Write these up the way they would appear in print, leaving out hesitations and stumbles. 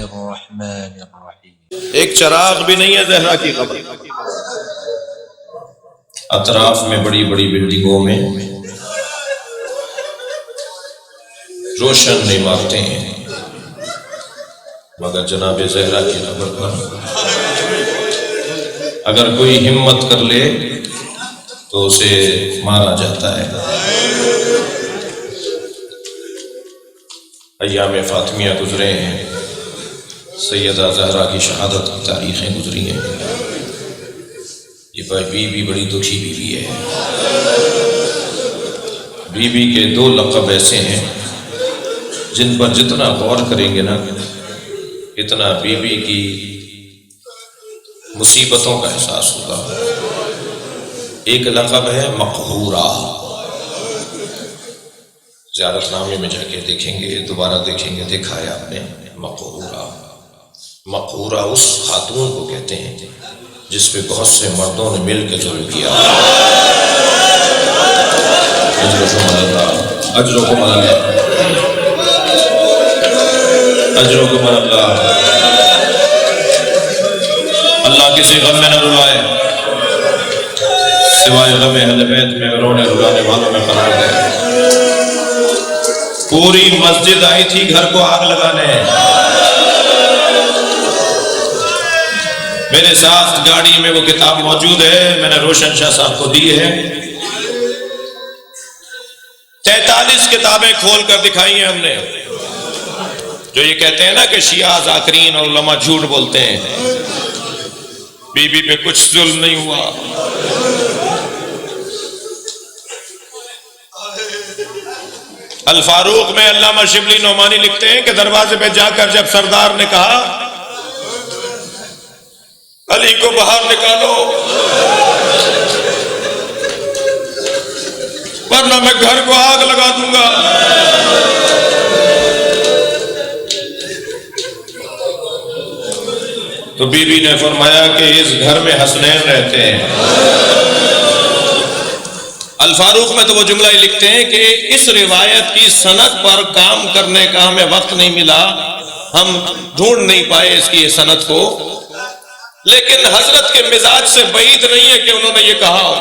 الرحمن الرحیم۔ ایک چراغ بھی نہیں ہے زہرا کی قبر، اطراف میں بڑی بڑی بلڈنگوں میں روشن نہیں مارتے ہیں، مگر جناب زہرا کی قبر پر اگر کوئی ہمت کر لے تو اسے مارا جاتا ہے۔ ایام فاطمیہ گزرے ہیں، سیدہ زہرا کی شہادت کی تاریخیں گزری ہیں۔ یہ بیوی بڑی دکھی بیوی ہے۔ بیوی کے دو لقب ایسے ہیں جن پر جتنا غور کریں گے نا اتنا بیوی کی مصیبتوں کا احساس ہوگا۔ ایک لقب ہے مقہورہ، زیارت نامے میں جا کے دیکھیں گے، دوبارہ دیکھیں گے، دیکھا ہے آپ نے مقہورہ۔ مقہورہ اس خاتون کو کہتے ہیں جس پہ بہت سے مردوں نے مل کے ظلم کیا۔ اجرکم اللہ، اجرکم اللہ، اجرکم اللہ۔ اللہ کسی غم میں نہ رلائے، سوائے غم اہل بیت میں رونے رلانے والوں میں قرار دے۔ پوری مسجد آئی تھی گھر کو آگ لگانے، میرے ساتھ گاڑی میں وہ کتاب موجود ہے، میں نے روشن شاہ صاحب کو دی ہے۔ 43 کتابیں کھول کر دکھائی ہیں ہم نے، جو یہ کہتے ہیں نا کہ شیعہ ذاکرین اور علماء جھوٹ بولتے ہیں، بی بی پہ کچھ ظلم نہیں ہوا۔ الفاروق میں علامہ شبلی نعمانی لکھتے ہیں کہ دروازے پہ جا کر جب سردار نے کہا علی کو باہر نکالو ورنہ میں گھر کو آگ لگا دوں گا، تو بی بی نے فرمایا کہ اس گھر میں حسنین رہتے ہیں۔ الفاروق میں تو وہ جملہ ہی لکھتے ہیں کہ اس روایت کی سند پر کام کرنے کا ہمیں وقت نہیں ملا، ہم ڈھونڈ نہیں پائے اس کی سند کو، لیکن حضرت کے مزاج سے بعید نہیں ہے کہ انہوں نے یہ کہا ہو۔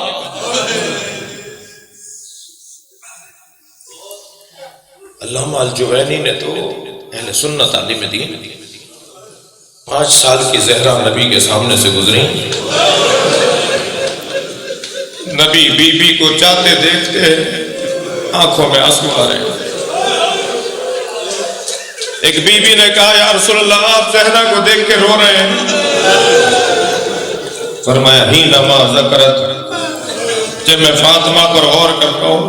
علامہ الجوینی نے تو اہل سنت تعلیم دین 5 سال کی زہرا نبی کے سامنے سے گزری، نبی بی بی کو جاتے دیکھتے آنکھوں میں آنسو آ رہے ہیں۔ ایک بی بی نے کہا یا رسول اللہ آپ زہرا کو دیکھ کے رو رہے ہیں؟ فرمایا ہی نما ذکرت، جب میں فاطمہ پر غور کرتا ہوں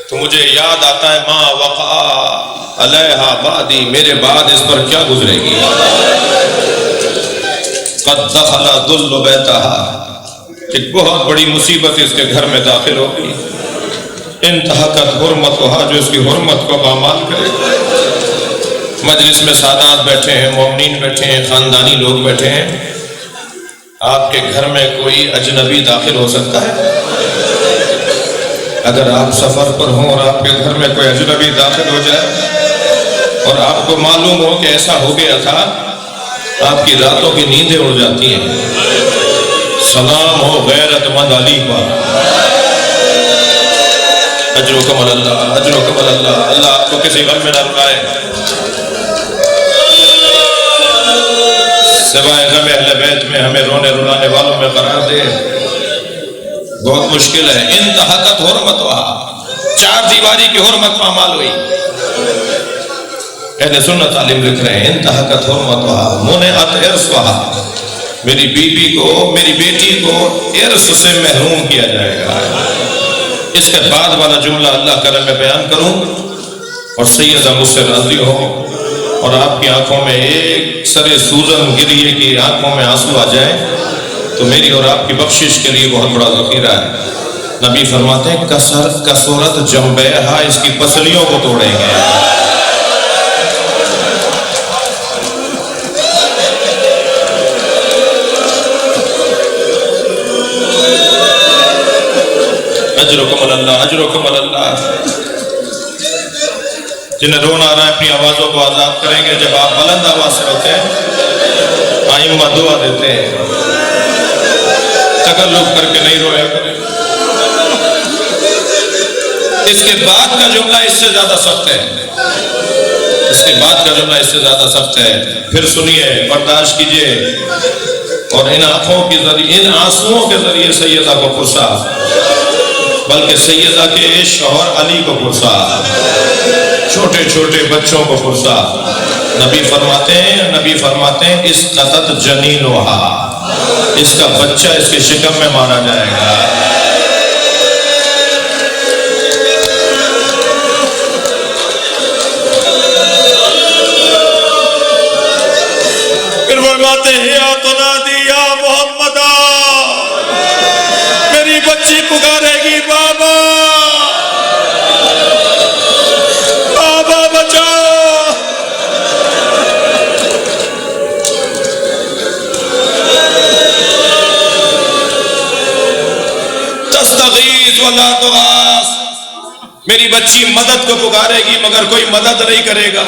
تو مجھے یاد آتا ہے ما وقع علیہا بعدی، میرے بعد اس پر کیا گزرے گی۔ قد دخل ذل بیتہا، ایک بہت بڑی مصیبت اس کے گھر میں داخل ہوگی۔ انتہکت حرمتہا، جو اس کی حرمت کو پامال کرے۔ مجلس میں سادات بیٹھے ہیں، مومنین بیٹھے ہیں، خاندانی لوگ بیٹھے ہیں، آپ کے گھر میں کوئی اجنبی داخل ہو سکتا ہے؟ اگر آپ سفر پر ہوں اور آپ کے گھر میں کوئی اجنبی داخل ہو جائے اور آپ کو معلوم ہو کہ ایسا ہو گیا تھا، آپ کی راتوں کی نیندیں اڑ جاتی ہیں۔ سلام ہو غیرت مند علی پر، اجرکم اللہ، اجرکم اللہ۔ اللہ آپ کو کسی غم میں نہ رلائے، سوائے غم اہل بیت میں ہمیں رونے رلانے والوں میں قرار دے۔ بہت مشکل ہے۔ انتہکت حرمتہا، 4 دیواری کی حرمت پامال ہوئی۔ اہل سنت عالم لکھ رہے ہیں انتہکت حرمتہا منعت ارثہا، میری بیوی کو، میری بیٹی کو ارث سے محروم کیا جائے گا۔ اس کے بعد والا جملہ اللہ کرم میں بیان کروں اور سیدہ مجھ سے راضی ہو اور آپ کی آنکھوں میں ایک سر سوزن گریے کی آنکھوں میں آنسو آ جائے تو میری اور آپ کی بخشش کے لیے بہت بڑا ذخیرہ ہے۔ نبی فرماتے ہیں کسرت جنبیہا، اس کی پسلیوں کو توڑیں گے۔ اجرکم اللہ، اجرکم اللہ۔ جنہیں رونا آ رہا ہے اپنی آوازوں کو آزاد کریں گے. جب آپ بلند آواز سے ہوتے ہیں آئمہ دعا دیتے ہیں تکلف کر کے نہیں رویا کریں. اس کے بعد کا جملہ اس سے زیادہ سخت ہے. اس کے بعد کا جملہ اس سے زیادہ سخت ہے. پھر سنیے، برداشت کیجئے. اور ان آنکھوں کے ذریعے، ان آنسوؤں کے ذریعے سیدہ کو پرسا، بلکہ سیدہ کے شوہر علی کو پرسا، چھوٹے چھوٹے بچوں کو پرسا. نبی فرماتے ہیں اس قطت جنینوہا، اس کا بچہ اس کے شکم میں مارا جائے گا. پھر فرماتے ہیں یا تنادی یا محمد، میری بچی پکارے گی بابا، بابا بچاؤ. تستغیث ولا تغاث، میری بچی مدد کو پکارے گی مگر کوئی مدد نہیں کرے گا.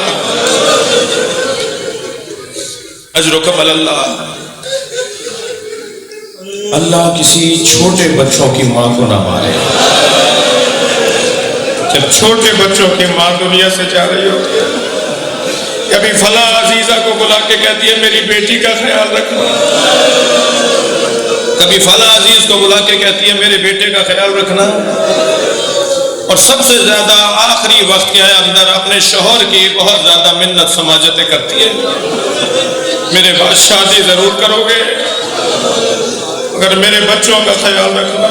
اجرکم اللہ. اللہ کسی چھوٹے بچوں کی ماں کو نہ مارے. جب چھوٹے بچوں کی ماں دنیا سے جا رہی ہوتی ہے، کبھی فلاں عزیزہ کو بلا کے کہتی ہے میری بیٹی کا خیال رکھنا، کبھی فلاں عزیز کو بلا کے کہتی ہے میرے بیٹے کا خیال رکھنا. اور سب سے زیادہ آخری وقت کے اندر اپنے شوہر کی بہت زیادہ منت سماجتیں کرتی ہے. میرے بعد شادی ضرور کرو گے مگر میرے بچوں کا خیال رکھنا.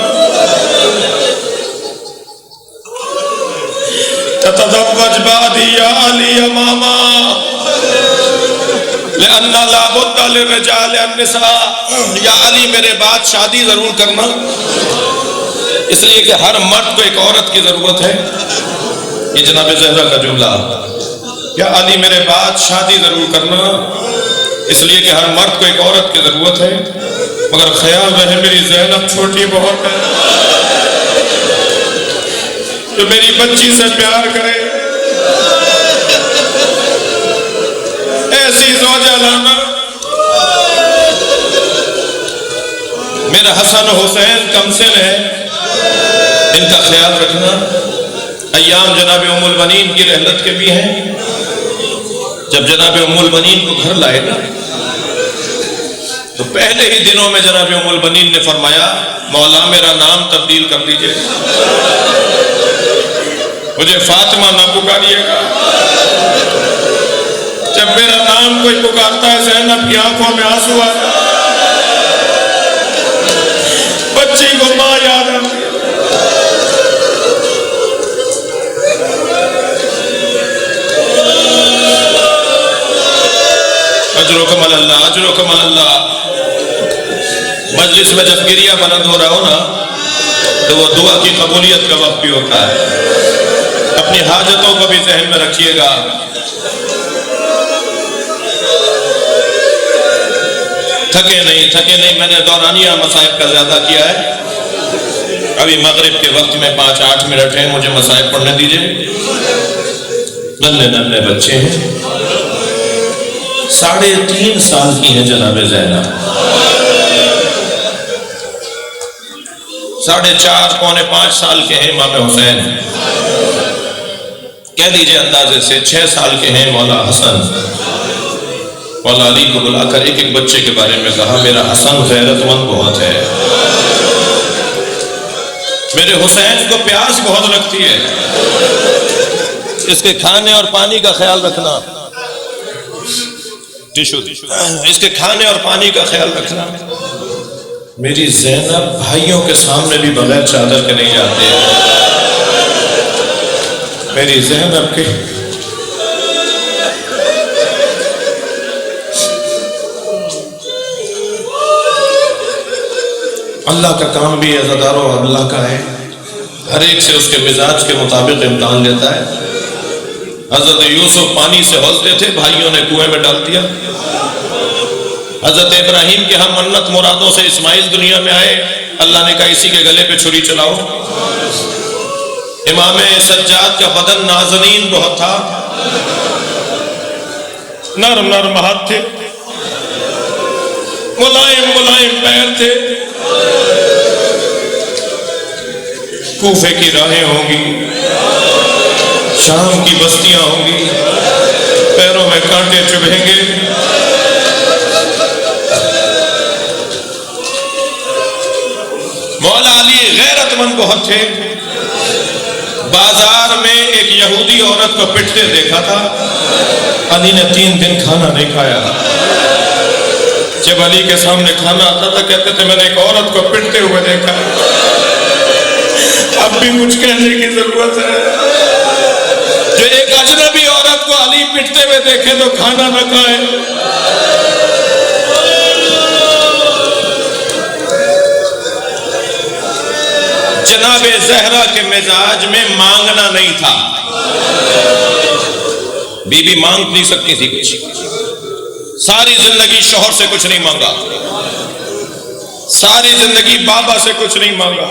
تتزوج بعدی یا علی یا ماما لأن لا بد للرجال النساء. یا علی میرے بعد شادی ضرور کرنا، اس لیے کہ ہر مرد کو ایک عورت کی ضرورت ہے. یہ جناب زہرا کا جملہ. یا علی میرے بعد شادی ضرور کرنا، اس لیے کہ ہر مرد کو ایک عورت کی ضرورت ہے. مگر خیال رہے میری زینب چھوٹی بہت ہے، جو میری بچی سے پیار کرے. ایسی زوجہ لانا. میرا حسن و حسین کمسن ہے، ان کا خیال رکھنا. ایام جناب ام البنین کی رحلت کے بھی ہیں. جب جناب ام البنین کو گھر لائے نا تو پہلے ہی دنوں میں جناب ام البنین نے فرمایا مولا میرا نام تبدیل کر دیجئے، مجھے فاطمہ نہ پکاریے گا. جب میرا نام کوئی پکارتا ہے زینب کی آنکھوں میں آنسو آیا. بچی کو ماں یاد آتی ہے. اجرکم اللہ، اجرکم اللہ. مجلس میں جب گریہ بلند ہو رہا ہو نا تو وہ دعا کی قبولیت کا وقت بھی ہوتا ہے. اپنی حاجتوں کو بھی ذہن میں رکھیے گا. تھکے نہیں. میں نے دورانیہ مصائب کا زیادہ کیا ہے. ابھی مغرب کے وقت میں 5-8 منٹ ہیں، مجھے مصائب پڑھنے دیجئے. ننھے بچے ہیں، 3.5 سال کی ہیں جناب زینب. 4.5 پونے 5 سال کے ہیں امام حسین. کہہ دیجئے اندازے سے 6 سال کے ہیں مولا حسن. مولا علی کو بلا کر ایک بچے کے بارے میں کہا میرا حسن غیرت مند بہت ہے، میرے حسین کو پیاس بہت لگتی ہے، اس کے کھانے اور پانی کا خیال رکھنا. اس کے کھانے اور پانی کا خیال رکھنا. میری زینب بھائیوں کے سامنے بھی بغیر چادر کے نہیں جاتے. میری زینب کے اللہ کا کام بھی عزاداروں اللہ کا ہے. ہر ایک سے اس کے مزاج کے مطابق امتحان لیتا ہے. حضرت یوسف پانی سے ہولتے تھے، بھائیوں نے کنویں میں ڈال دیا. حضرت ابراہیم کے ہم منت مرادوں سے اسماعیل دنیا میں آئے، اللہ نے کہا اسی کے گلے پہ چھری چلاؤ. امام سجاد کا بدن نازنین بہت تھا، نرم نرم ہاتھ تھے، ملائم ملائم پیر تھے. کوفے کی راہیں ہوں گی، شام کی بستیاں ہوں گی، پیروں میں کانٹے چبھیں گے. مولا علی غیرت مند بہت تھے. بازار میں ایک یہودی عورت کو پٹتے دیکھا تھا. علی نے 3 دن کھانا نہیں کھایا. جب علی کے سامنے کھانا آتا تھا کہتے تھے میں نے ایک عورت کو پٹتے ہوئے دیکھا. اب بھی کچھ کہنے کی ضرورت ہے. جو ایک اجنبی عورت کو علی پٹتے ہوئے دیکھے تو کھانا نہ کھائے. جناب زہرا کے مزاج میں مانگنا نہیں تھا. بی بی مانگ نہیں سکتی تھی کچھ. ساری زندگی شوہر سے کچھ نہیں مانگا، ساری زندگی بابا سے کچھ نہیں مانگا.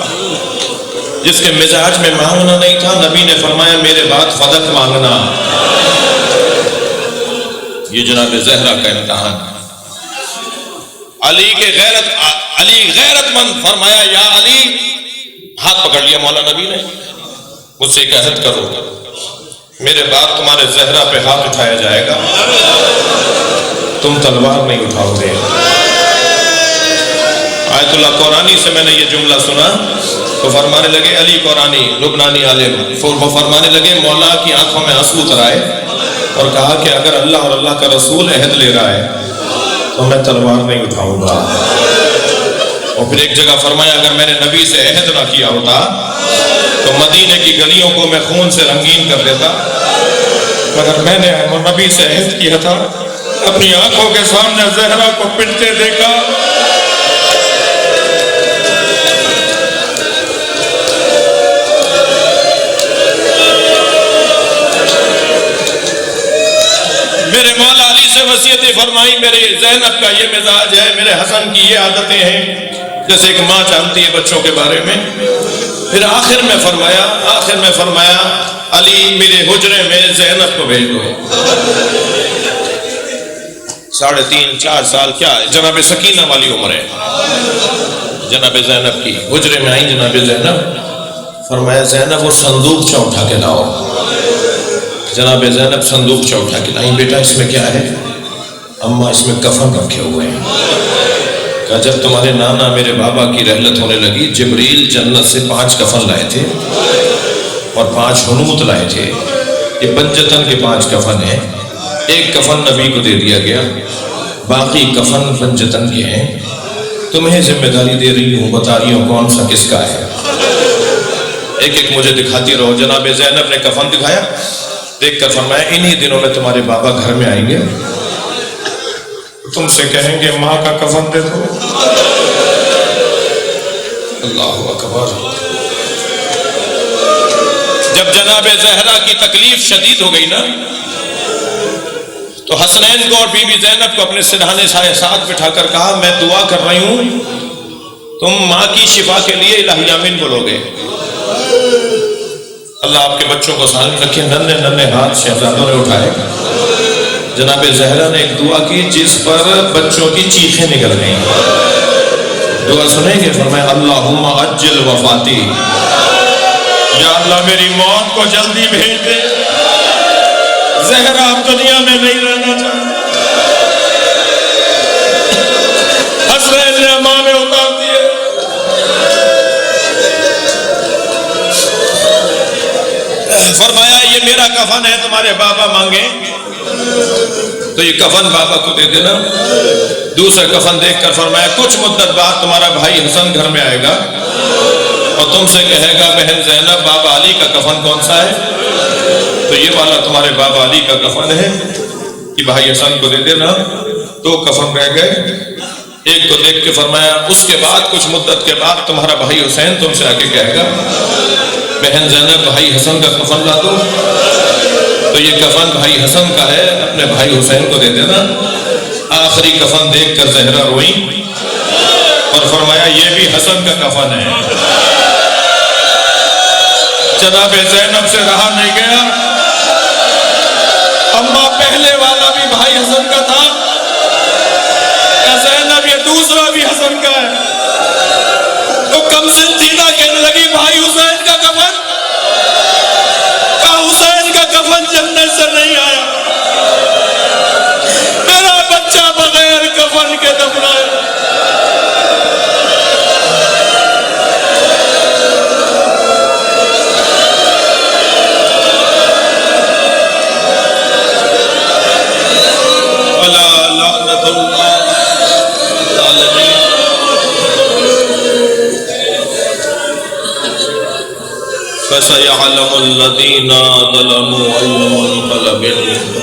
جس کے مزاج میں مانگنا نہیں تھا نبی نے فرمایا میرے بعد فدق مانگنا. یہ جناب زہرا کا امتحان ہے. علی غیرت مند. فرمایا یا علی، ہاتھ پکڑ لیا مولا نبی نے، مجھ سے ایک عہد کرو میرے بعد تمہارے زہرا پہ ہاتھ اٹھایا جائے گا، تم تلوار نہیں اٹھاؤ گے. آیت اللہ قرآنی سے میں نے یہ جملہ سنا تو فرمانے لگے علی قرآنی لبنانی عالم، وہ فرمانے لگے مولا کی آنکھوں میں آنسو اتر آئے اور کہا کہ اگر اللہ اور اللہ کا رسول عہد لے رہا ہے تو میں تلوار نہیں اٹھاؤں گا. اور پھر ایک جگہ فرمایا اگر میں نے نبی سے عہد نہ کیا ہوتا تو مدینے کی گلیوں کو میں خون سے رنگین کر دیتا، مگر میں نے نبی سے عہد کیا تھا. اپنی آنکھوں کے سامنے زہرا کو پٹتے دیکھا. میرے مولا علی سے وصیت فرمائی میرے زینب کا یہ مزاج ہے، میرے حسن کی یہ عادتیں ہیں، جیسے ایک ماں جانتی ہے بچوں کے بارے میں. پھر آخر میں فرمایا علی میرے حجرے میں زینب کو بھیج دو. 3.5-4 سال کیا ہے، جناب سکینہ والی عمر ہے جناب زینب کی. حجرے میں آئی جناب زینب، فرمایا زینب وہ صندوق اٹھا کے لاؤ. جناب زینب صندوق اٹھا کے لائی. بیٹا اس میں کیا ہے؟ اماں اس میں کفن رکھے ہوئے ہیں. کہ جب تمہارے نانا میرے بابا کی رحلت ہونے لگی جبریل جنت سے 5 کفن لائے تھے اور 5 حنوت لائے تھے. یہ پنجتن کے 5 کفن ہیں. ایک کفن نبی کو دے دیا گیا، باقی کفن پنجتن کے ہیں. تمہیں ذمہ داری دے رہی ہوں، بتا رہی ہوں کون سا کس کا ہے. ایک ایک مجھے دکھاتی رہو. جناب زینب نے کفن دکھایا، دیکھ کر فرمایا انہی دنوں میں تمہارے بابا گھر میں آئیں گے، تم سے کہیں گے ماں کا کفن دے دو. اللہ اکبر. جب جناب زہرا کی تکلیف شدید ہو گئی نا تو حسنین کو اور بی بی زینب کو اپنے سرہانے ساتھ بٹھا کر کہا میں دعا کر رہی ہوں تم ماں کی شفا کے لیے الہی آمین بولو گے. اللہ آپ کے بچوں کو سالم رکھے. ننھے ہاتھ شہزادوں نے اٹھائے. جناب زہرا نے ایک دعا کی جس پر بچوں کی چیخیں نکل گئیں. دعا سنیں گے؟ فرمایا اللہم عجل وفاتی، یا اللہ میری موت کو جلدی بھیج دے. زہرا اب دنیا میں نہیں رہنا چاہتا. حسنین نے امامے اتار دیے. فرمایا یہ میرا کفن ہے، تمہارے بابا مانگیں تو یہ کفن بابا کو دے دینا. دوسرا کفن دیکھ کر فرمایا کچھ مدت بعد تمہارا بھائی حسن گھر میں آئے گا اور تم سے کہے گا بہن زینب بابا علی کا کفن کون سا ہے؟ تو یہ والا تمہارے بابا علی کا کفن ہے، کہ بھائی حسن کو دے دینا. 2 کفن رہ گئے. ایک کو دیکھ کے فرمایا اس کے بعد کچھ مدت کے بعد تمہارا بھائی حسین تم سے آگے کہے گا بہن زینب بھائی حسن کا کفن لا دو. تو یہ کفن بھائی حسن کا ہے، اپنے بھائی حسین کو دے دینا. آخری کفن دیکھ کر زہرا روئی اور فرمایا یہ بھی حسن کا کفن ہے. جناب زینب سے رہا نہیں گیا. اماں کہا پہلے والا بھی بھائی حسن کا تھا یا زینب یہ دوسرا بھی حسن کا ہے؟ تو کم سنجیدہ کہنے لگی بھائی حسین کا کفن؟ کہا حسین کا کفن جنت سے نہیں آیا، میرا بچہ بغیر کفن کے دفنا ہے۔ فَسَيَعْلَمُ الَّذِينَ ظَلَمُوا أَيُّ مُنقَلَبٍ